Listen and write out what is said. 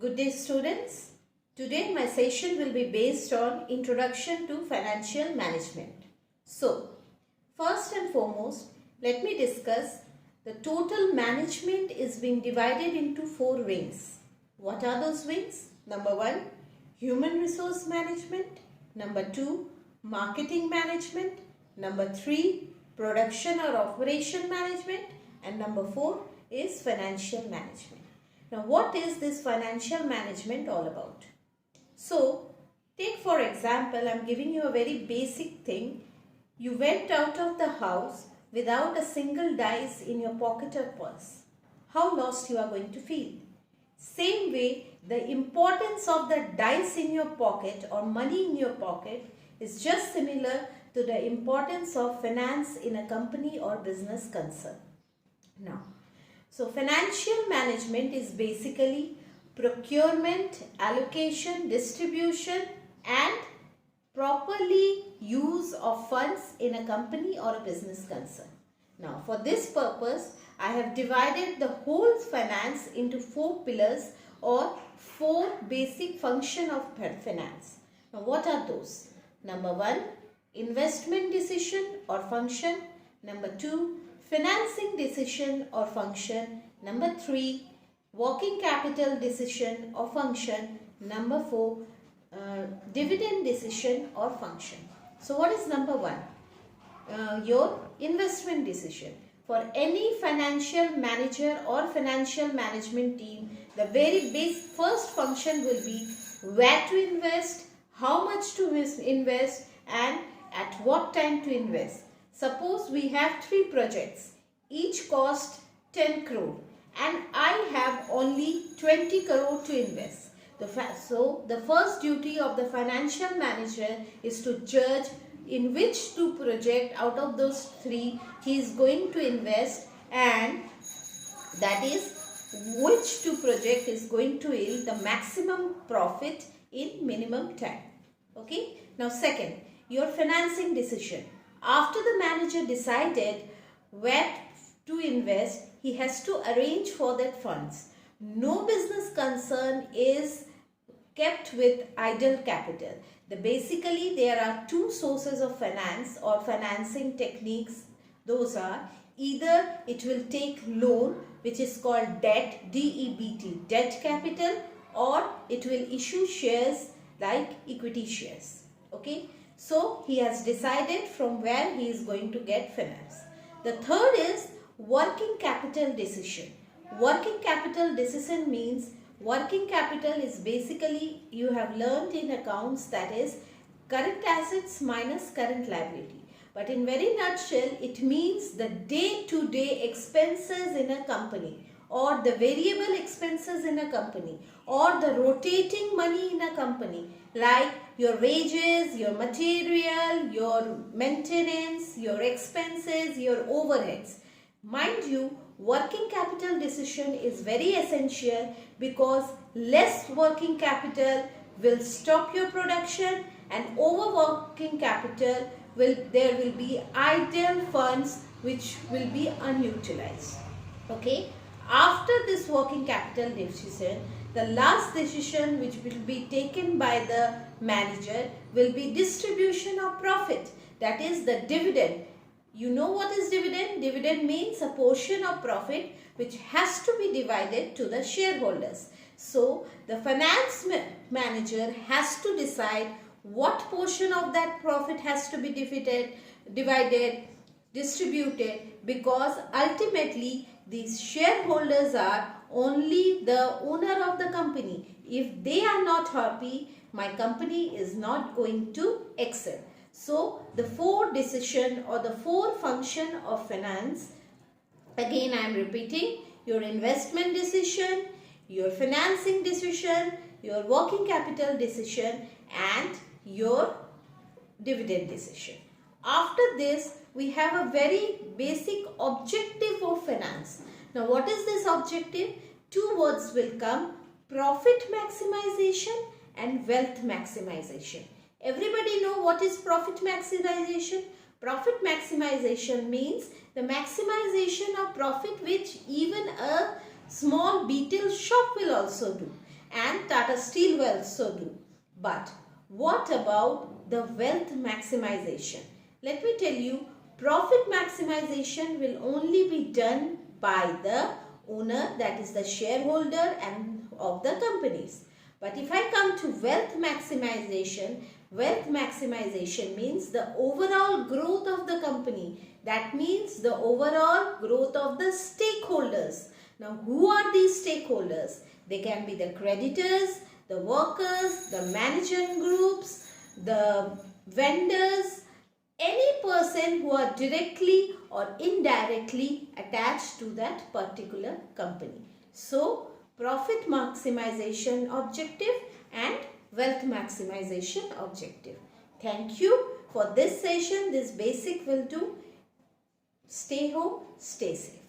Good day students. Today my session will be based on Introduction to Financial Management. So, first and foremost, let me discuss the total management is being divided into 4 wings. What are those wings? Number 1, Human Resource Management. Number 2, Marketing Management. Number 3, Production or Operation Management. And number 4 is Financial Management. Now, what is this financial management all about? So, take for example, I am giving you a very basic thing. You went out of the house without a single dice in your pocket or purse. How lost you are going to feel? Same way, the importance of the dice in your pocket or money in your pocket is just similar to the importance of finance in a company or business concern. Now, so financial management is basically procurement, allocation, distribution and properly use of funds in a company or a business concern. Now for this purpose, I have divided the whole finance into 4 pillars or 4 basic functions of finance. Now what are those? Number 1, investment decision or function. Number 2, financing decision or function. Number 3, working capital decision or function. Number 4, dividend decision or function. So what is number 1? Your investment decision. For any financial manager or financial management team, the very first function will be where to invest, how much to invest and at what time to invest. Suppose we have 3 projects, each cost 10 crore and I have only 20 crore to invest. So the first duty of the financial manager is to judge in which 2 projects out of those 3 he is going to invest, and that is which 2 projects is going to yield the maximum profit in minimum time. Okay. Now second, your financing decision. After the manager decided where to invest, he has to arrange for that funds. No business concern is kept with idle capital. Basically, there are 2 sources of finance or financing techniques. Those are either it will take loan, which is called debt, DEBT, debt capital, or it will issue shares like equity shares. Okay. So, he has decided from where he is going to get finance. The third is working capital decision. Working capital decision means working capital is basically, you have learned in accounts, that is current assets minus current liability. But in very nutshell, it means the day-to-day expenses in a company or the variable expenses in a company or the rotating money in a company, like your wages, your material, your maintenance, your expenses, your overheads. Mind you, working capital decision is very essential because less working capital will stop your production and over working capital there will be idle funds which will be unutilized. Okay. After this working capital decision, the last decision which will be taken by the manager will be distribution of profit, that is the dividend. You know what is dividend? Dividend means a portion of profit which has to be divided to the shareholders. So, the finance manager has to decide what portion of that profit has to be divided, distributed, because ultimately these shareholders are only the owner of the company. If they are not happy, my company is not going to excel. So, the 4 decision or the 4 function of finance, again I am repeating, your investment decision, your financing decision, your working capital decision and your dividend decision. After this, we have a very basic objective of finance. Now, what is this objective? 2 words will come: profit maximization and wealth maximization. Everybody know what is profit maximization? Profit maximization means the maximization of profit which even a small retail shop will also do. and Tata Steel will also do. But what about the wealth maximization? Let me tell you, profit maximization will only be done by the owner, that is the shareholder and of the companies. But if I come to wealth maximization means the overall growth of the company. That means the overall growth of the stakeholders. Now, who are these stakeholders? They can be the creditors, the workers, the management groups, the vendors, any person who are directly or indirectly attached to that particular company. So, profit maximization objective and wealth maximization objective. Thank you for this session. This basic will do. Stay home, stay safe.